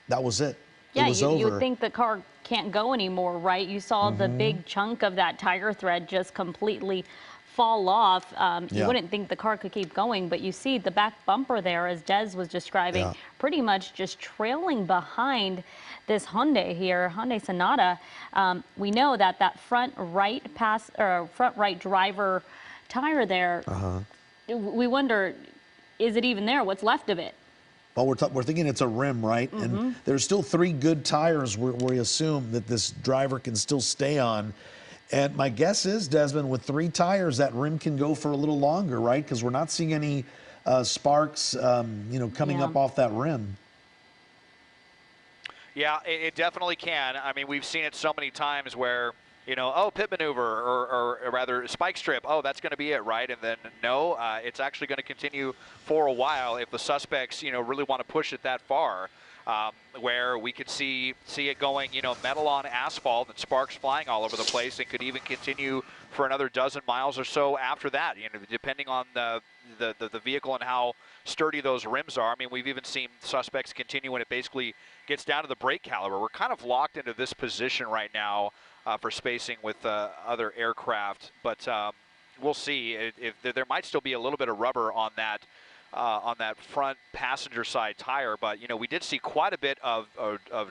that was it. Yeah, it was you over. would think the car can't go anymore, right? You saw the big chunk of that tire thread just completely fall off. You wouldn't think the car could keep going, but you see the back bumper there, as Des was describing, pretty much just trailing behind this Hyundai here, Hyundai Sonata. We know that that front right driver tire there, we wonder, is it even there? What's left of it? Well, we're thinking it's a rim, right? And there's still 3 good tires where we assume that this driver can still stay on. And my guess is, Desmond, with 3 tires, that rim can go for a little longer, right? Because we're not seeing any sparks, coming up off that rim. Yeah, it definitely can. I mean, we've seen it so many times where, oh, pit maneuver or rather spike strip. Oh, that's going to be it, right? And then no, it's actually going to continue for a while if the suspects, really want to push it that far, where we could see it going, metal on asphalt and sparks flying all over the place, and could even continue for another dozen miles or so after that, depending on the vehicle and how sturdy those rims are. I mean, we've even seen suspects continue when it basically gets down to the brake caliber. We're kind of locked into this position right now for spacing with other aircraft, but we'll see. If there might still be a little bit of rubber on that front passenger side tire, but we did see quite a bit of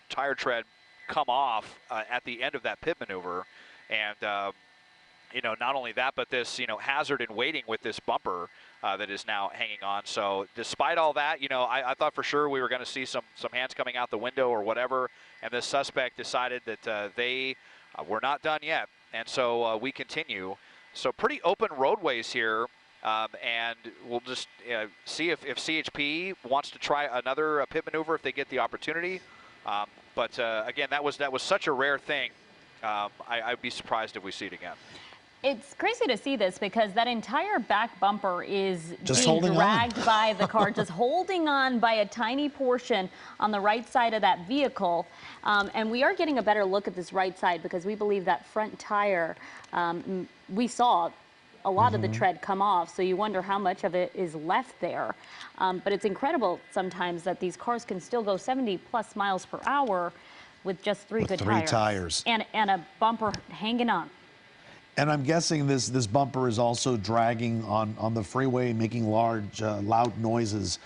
tire tread come off at the end of that pit maneuver, and not only that, but this hazard in waiting with this bumper that is now hanging on. So despite all that, I thought for sure we were going to see some hands coming out the window or whatever, and this suspect decided that they were not done yet, and so we continue. So pretty open roadways here, and we'll just see if CHP wants to try another pit maneuver if they get the opportunity. But again, that was such a rare thing. I'd be surprised if we see it again. It's crazy to see this because that entire back bumper is just being dragged by the car, just holding on by a tiny portion on the right side of that vehicle. And we are getting a better look at this right side because we believe that front tire, we saw a lot of the tread come off, so you wonder how much of it is left there. But it's incredible sometimes that these cars can still go 70+ miles per hour with just 3 good tires. And a bumper hanging on. And I'm guessing this bumper is also dragging on the freeway, making loud noises,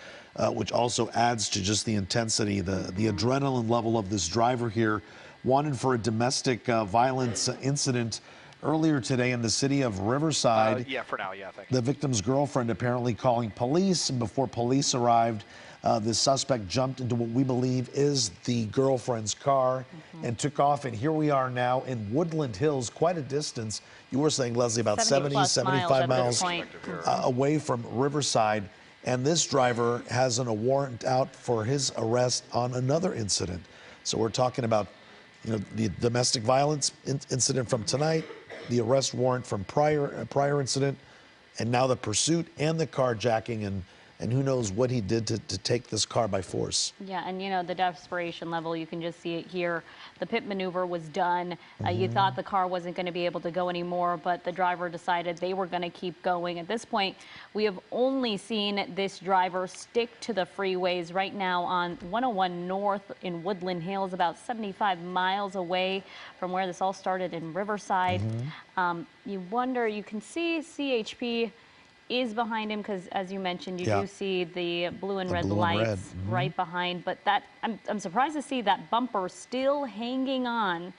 which also adds to just the intensity, the adrenaline level of this driver here. Wanted for a domestic violence incident earlier today in the city of Riverside. Yeah, for now, yeah, thank you. The victim's girlfriend apparently calling police, and before police arrived, the suspect jumped into what we believe is the girlfriend's car and took off. And here we are now in Woodland Hills, quite a distance. You were saying, Leslie, about 75 miles away from Riverside. And this driver has a warrant out for his arrest on another incident. So we're talking about, the domestic violence incident from tonight, the arrest warrant from prior incident, and now the pursuit and the carjacking, and who knows what he did to take this car by force. Yeah, and the desperation level, you can just see it here. The pit maneuver was done. You thought the car wasn't going to be able to go anymore, but the driver decided they were going to keep going. At this point, we have only seen this driver stick to the freeways right now on 101 North in Woodland Hills, about 75 miles away from where this all started in Riverside. You wonder, you can see CHP is behind him because, as you mentioned, you do see the blue and red lights right behind. But that I'm surprised to see that bumper still hanging on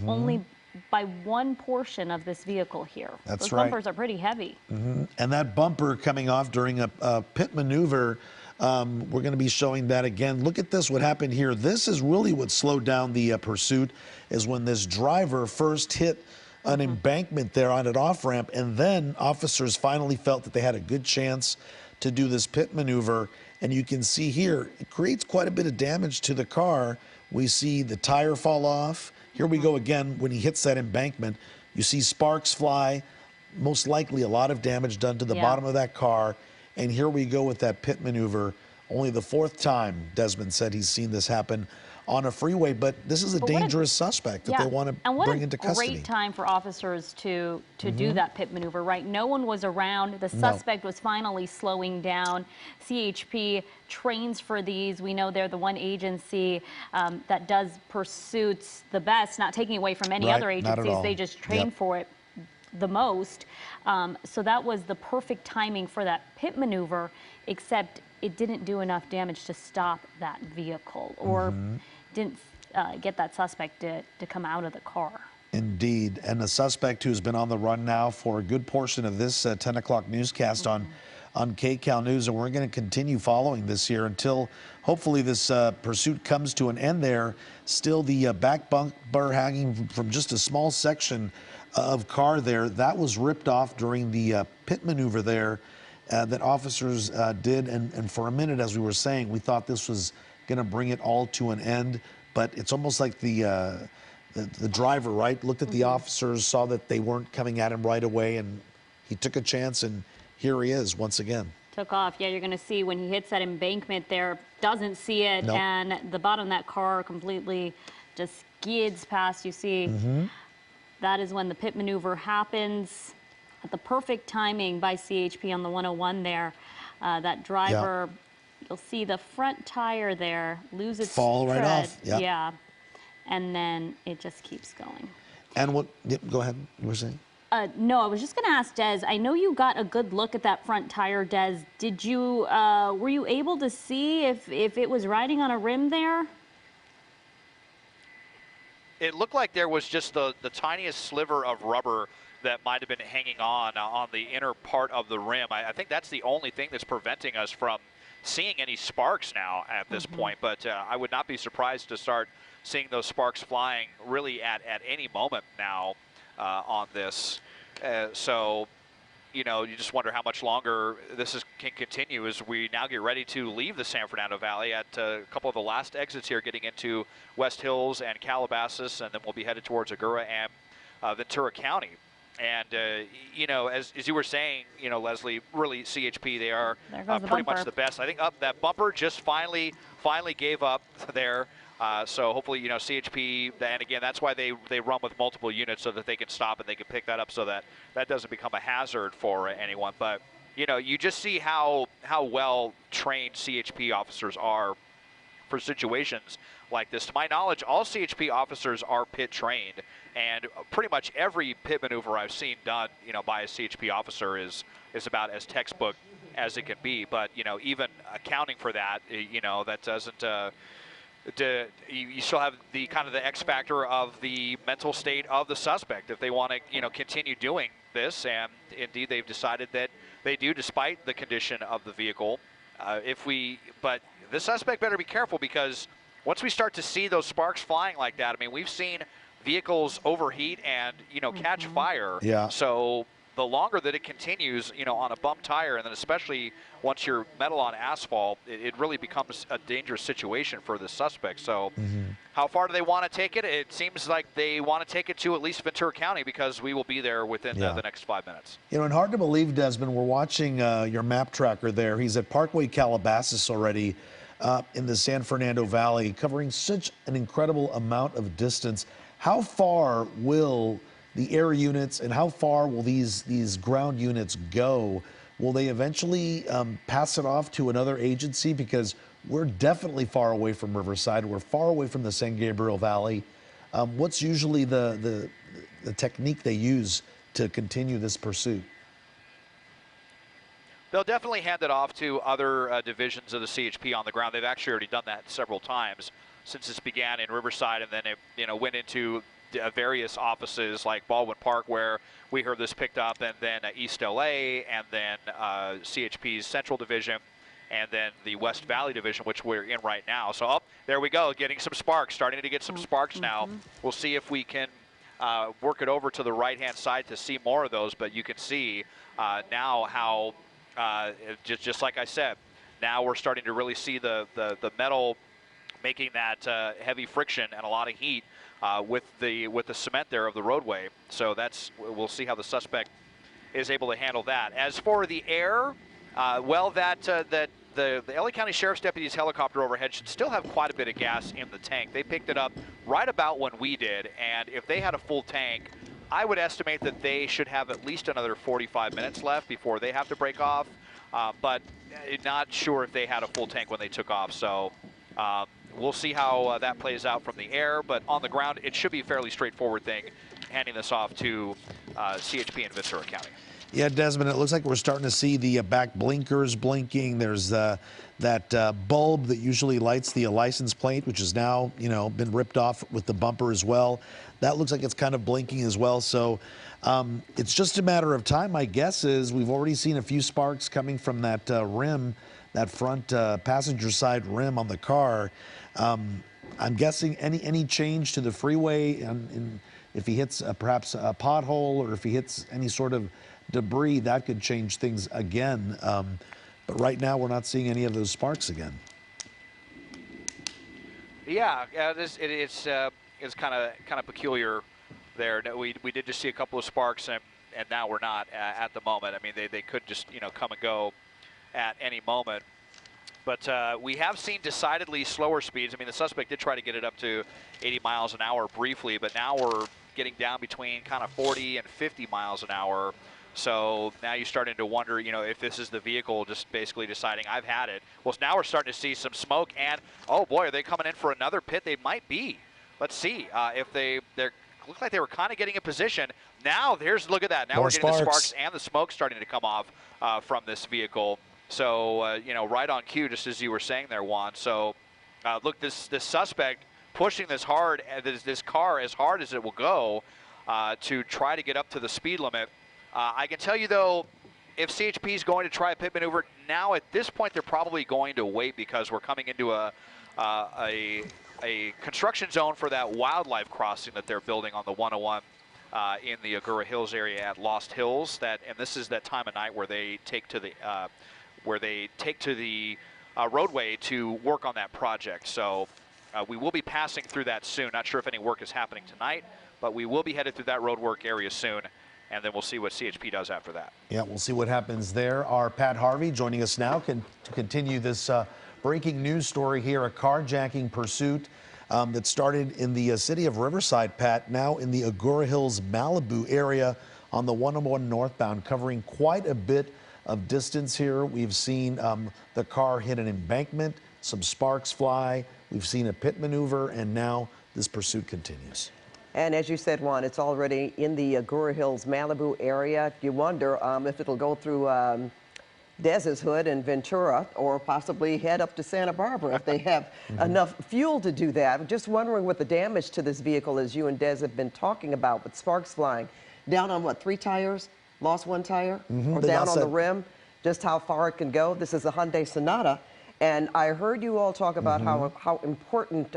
only by one portion of this vehicle here. Those bumpers are pretty heavy. And that bumper coming off during a pit maneuver, we're going to be showing that again. Look at this, what happened here. This is really what slowed down the pursuit, is when this driver first hit an embankment there on an off-ramp, and then officers finally felt that they had a good chance to do this pit maneuver, And you can see here, it creates quite a bit of damage to the car. We see the tire fall off. Here we go again when he hits that embankment. You see sparks fly, most likely a lot of damage done to the bottom of that car. And here we go with that pit maneuver. Only the 4th time Desmond said he's seen this happen on a freeway, but this is a dangerous suspect that they want to bring into custody. And what a great time for officers to do that pit maneuver, right? No one was around. The suspect was finally slowing down. CHP trains for these. We know they're the one agency that does pursuits the best, not taking away from any other agencies. They just train for it the most. So that was the perfect timing for that pit maneuver, except it didn't do enough damage to stop that vehicle or didn't get that suspect to come out of the car. Indeed. And the suspect who's been on the run now for a good portion of this 10 o'clock newscast on KCAL News. And we're going to continue following this here until hopefully this pursuit comes to an end there. Still the back bumper hanging from just a small section of car there. That was ripped off during the pit maneuver there. That officers did, and for a minute, as we were saying, we thought this was going to bring it all to an end. But it's almost like the driver, right, looked at the officers, saw that they weren't coming at him right away, and he took a chance, and here he is once again. Took off. Yeah, you're going to see when he hits that embankment there, doesn't see it, and the bottom of that car completely just skids past. You see, that is when the pit maneuver happens. At the perfect timing by CHP on the 101 there. That driver, you'll see the front tire there lose its fall right off. Yeah. And then it just keeps going. And what, go ahead, you were saying? No, I was just going to ask Des, I know you got a good look at that front tire, Des. Did you, were you able to see if it was riding on a rim there? It looked like there was just the tiniest sliver of rubber that might have been hanging on the inner part of the rim. I think that's the only thing that's preventing us from seeing any sparks now at this point, but I would not be surprised to start seeing those sparks flying really at any moment now on this. So, you know, you just wonder how much longer this can continue as we now get ready to leave the San Fernando Valley at a couple of the last exits here, getting into West Hills and Calabasas, and then we'll be headed towards Agoura and Ventura County. And, you know, as you were saying, you know, Leslie, really CHP, they are pretty much the best. I think that bumper just finally gave up there. So hopefully, you know, CHP, and again, that's why they run with multiple units so that they can stop and they can pick that up so that that doesn't become a hazard for anyone. But, you know, you just see how well trained CHP officers are for situations like this. To my knowledge, all CHP officers are pit trained, and pretty much every pit maneuver I've seen done, you know, by a CHP officer is about as textbook as it can be. But, you know, even accounting for that, you know, that doesn't you still have the kind of the X factor of the mental state of the suspect if they want to, you know, continue doing this, and indeed they've decided that they do despite the condition of the vehicle. But the suspect better be careful, because once we start to see those sparks flying like that, I mean, we've seen vehicles overheat and, you know, catch fire. Yeah. So the longer that it continues, you know, on a bump tire, and then especially once you're metal on asphalt, it really becomes a dangerous situation for the suspect. So how far do they want to take it? It seems like they want to take it to at least Ventura County, because we will be there within the next 5 minutes. You know, and hard to believe, Desmond, we're watching your map tracker there. He's at Parkway Calabasas already in the San Fernando Valley, covering such an incredible amount of distance. How far will the air units and how far will these ground units go? Will they eventually pass it off to another agency? Because we're definitely far away from Riverside. We're far away from the San Gabriel Valley. What's usually the technique they use to continue this pursuit? They'll definitely hand it off to other divisions of the CHP on the ground. They've actually already done that several times since this began in Riverside, and then it, you know, went into various offices like Baldwin Park, where we heard this picked up, and then East LA, and then CHP's Central Division, and then the West Valley Division, which we're in right now. So there we go, getting some sparks, starting to get some sparks now. We'll see if we can work it over to the right-hand side to see more of those, but you can see now how, just like I said, Now we're starting to really see the metal making that heavy friction and a lot of heat with the cement there of the roadway. So we'll see how the suspect is able to handle that. As for the air, the LA County Sheriff's Deputy's helicopter overhead should still have quite a bit of gas in the tank. They picked it up right about when we did, and if they had a full tank, I would estimate that they should have at least another 45 minutes left before they have to break off, but not sure if they had a full tank when they took off. So we'll see how that plays out from the air, but on the ground, it should be a fairly straightforward thing, handing this off to CHP in Ventura County. Yeah, Desmond, it looks like we're starting to see the back blinkers blinking. There's that bulb that usually lights the license plate, which has now, been ripped off with the bumper as well. That looks like it's kind of blinking as well. So it's just a matter of time. My guess is we've already seen a few sparks coming from that rim, that front passenger side rim on the car. I'm guessing any change to the freeway, and if he hits perhaps a pothole or if he hits any sort of debris, that could change things again. But right now, we're not seeing any of those sparks again. Yeah, it's kind of peculiar there. We did just see a couple of sparks, and now we're not at the moment. I mean, they could just come and go at any moment. But we have seen decidedly slower speeds. I mean, the suspect did try to get it up to 80 miles an hour briefly, but now we're getting down between kind of 40 and 50 miles an hour. So now you're starting to wonder, if this is the vehicle just basically deciding, I've had it. Well, now we're starting to see some smoke, and oh boy, are they coming in for another pit? They might be. Let's see if they look like they were kind of getting in position. Now look at that. Now More we're getting sparks. the sparks and the smoke starting to come off from this vehicle. So right on cue, just as you were saying there, Juan. So look, this suspect pushing this car as hard as it will go to try to get up to the speed limit. I can tell you, though, if CHP is going to try a pit maneuver, now at this point they're probably going to wait because we're coming into a construction zone for that wildlife crossing that they're building on the 101 in the Agoura Hills area at Lost Hills. And this is that time of night where they take to the roadway to work on that project. So we will be passing through that soon. Not sure if any work is happening tonight, but we will be headed through that roadwork area soon. And then we'll see what CHP does after that. Yeah, we'll see what happens there. Our Pat Harvey joining us now to continue this breaking news story here, a carjacking pursuit that started in the city of Riverside, Pat, now in the Agoura Hills, Malibu area on the 101 northbound, covering quite a bit of distance here. We've seen the car hit an embankment, some sparks fly. We've seen a pit maneuver, and now this pursuit continues. And as you said, Juan, it's already in the Agoura Hills, Malibu area. You wonder if it'll go through Dez's hood in Ventura or possibly head up to Santa Barbara if they have enough fuel to do that. I'm just wondering what the damage to this vehicle is you and Dez have been talking about with sparks flying. Down on what, 3 tires? Lost 1 tire? Or down on the rim? Just how far it can go? This is a Hyundai Sonata. And I heard you all talk about how important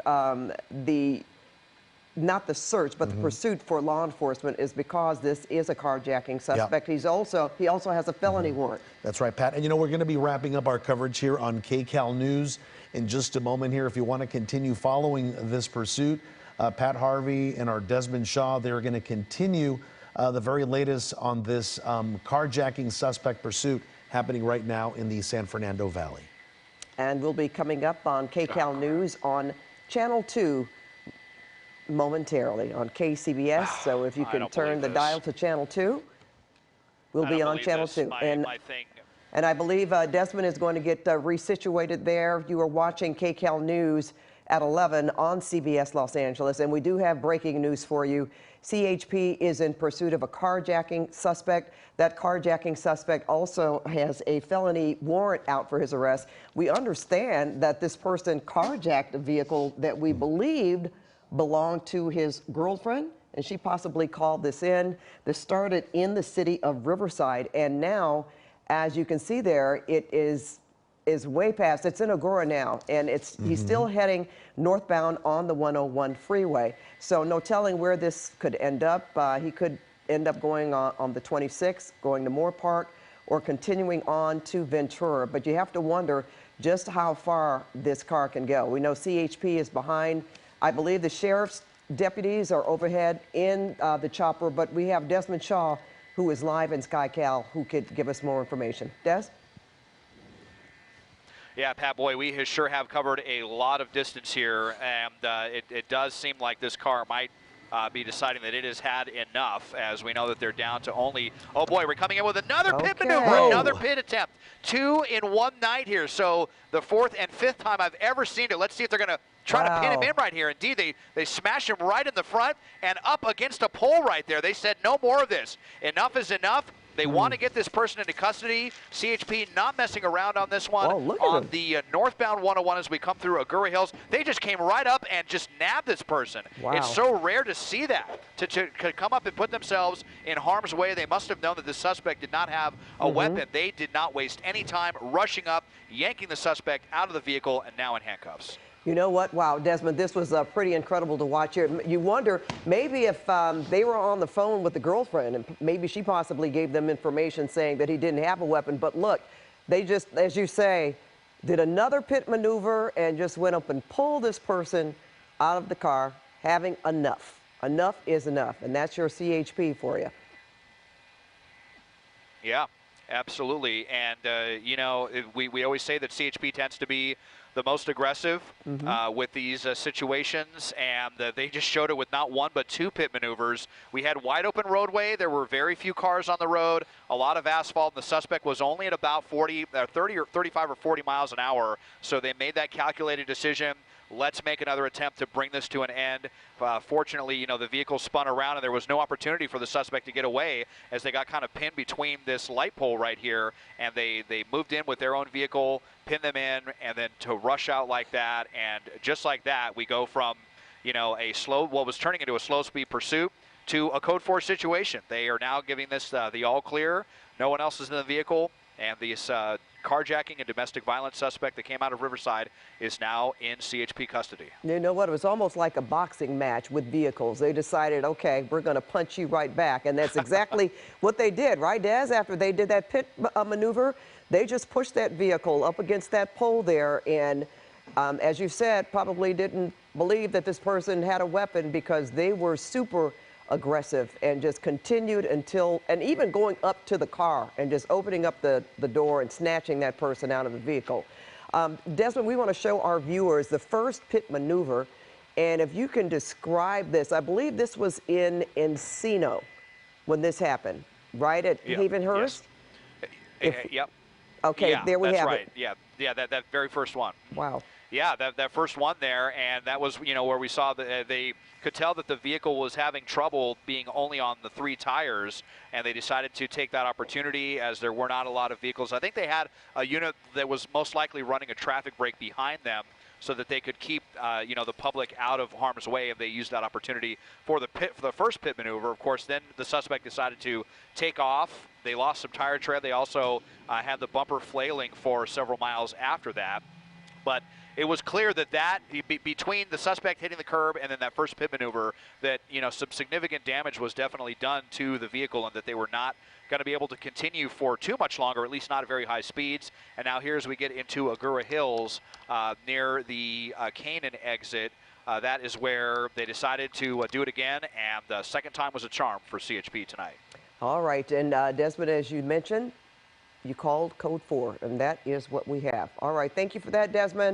not the search, but the pursuit for law enforcement is because this is a carjacking suspect. He also has a felony warrant. That's right, Pat. And we're going to be wrapping up our coverage here on KCAL News in just a moment here. If you want to continue following this pursuit, Pat Harvey and our Desmond Shaw, they're going to continue the very latest on this carjacking suspect pursuit happening right now in the San Fernando Valley. And we'll be coming up on KCAL News on Channel 2 momentarily on KCBS. So if you can turn the dial to Channel 2, we'll be on Channel 2. And I believe Desmond is going to get resituated there. You are watching KCAL News at 11 on CBS Los Angeles. And we do have breaking news for you. CHP is in pursuit of a carjacking suspect. That carjacking suspect also has a felony warrant out for his arrest. We understand that this person carjacked a vehicle that we believed belonged to his girlfriend, and she possibly called this in. This started in the city of Riverside, and now, as you can see there, it is way past. It's in Agoura now, and he's still heading northbound on the 101 freeway. So no telling where this could end up. He could end up going on the 26th, going to Moore Park, or continuing on to Ventura. But you have to wonder, just how far this car can go. We know CHP is behind. I believe the sheriff's deputies are overhead in the chopper, but we have Desmond Shaw, who is live in SkyCal, who could give us more information. Des? Yeah, Pat, boy, we sure have covered a lot of distance here, and it does seem like this car might be deciding that it has had enough, as we know that they're down to only, oh boy, we're coming in with another pit maneuver, another pit attempt. 2 in one night here, so the 4th and 5th time I've ever seen it. Let's see if they're going to try to pin him in right here. Indeed, they smash him right in the front and up against a pole right there. They said no more of this. Enough is enough. They want to get this person into custody. CHP not messing around on this one. On the northbound 101 as we come through Agoura Hills, they just came right up and just nabbed this person. Wow. It's so rare to see that, to come up and put themselves in harm's way. They must have known that the suspect did not have a weapon. They did not waste any time rushing up, yanking the suspect out of the vehicle, and now in handcuffs. You know what? Wow, Desmond, this was pretty incredible to watch here. You wonder maybe if they were on the phone with the girlfriend and maybe she possibly gave them information saying that he didn't have a weapon. But look, they just, as you say, did another pit maneuver and just went up and pulled this person out of the car, having enough. Enough is enough, and that's your CHP for you. Yeah, absolutely. And, you know, we always say that CHP tends to be the most aggressive with these situations, and they just showed it with not one but 2 pit maneuvers. We had wide open roadway. There were very few cars on the road, a lot of asphalt, and the suspect was only at about 30 or 35 or 40 miles an hour. So they made that calculated decision. Let's make another attempt to bring this to an end. Fortunately, you know, the vehicle spun around and there was no opportunity for the suspect to get away as they got kind of pinned between this light pole right here, and they moved in with their own vehicle, pinned them in, and then to rush out like that. And just like that, we go from, you know, what was turning into a slow speed pursuit to a code 4 situation. They are now giving this the all clear. No one else is in the vehicle, and this carjacking and domestic violence suspect that came out of Riverside is now in CHP custody. You know what? It was almost like a boxing match with vehicles. They decided, okay, we're going to punch you right back. And that's exactly what they did, right, Des? After they did that pit maneuver, they just pushed that vehicle up against that pole there. And as you said, probably didn't believe that this person had a weapon because they were super aggressive and just continued until, and even going up to the car and just opening up the door and snatching that person out of the vehicle. Desmond, we want to show our viewers the first pit maneuver, and if you can describe this. I believe this was in Encino when this happened, right, at Havenhurst? Yes. Yep. Okay, yeah, there we have right. it. Yeah, that very first one. Wow. Yeah, that first one there, and that was, you know, where we saw that they could tell that the vehicle was having trouble being only on the 3 tires, and they decided to take that opportunity as there were not a lot of vehicles. I think they had a unit that was most likely running a traffic brake behind them so that they could keep, you know, the public out of harm's way, and they used that opportunity for the first pit maneuver. Of course, then the suspect decided to take off. They lost some tire tread. They also had the bumper flailing for several miles after that. But it was clear that between the suspect hitting the curb and then that first pit maneuver, that, you know, some significant damage was definitely done to the vehicle, and that they were not going to be able to continue for too much longer, at least not at very high speeds. And now here as we get into Agoura Hills near the Canaan exit, that is where they decided to do it again, and the second time was a charm for CHP tonight. All right, and Desmond, as you mentioned, you called code 4, and that is what we have. All right, thank you for that, Desmond.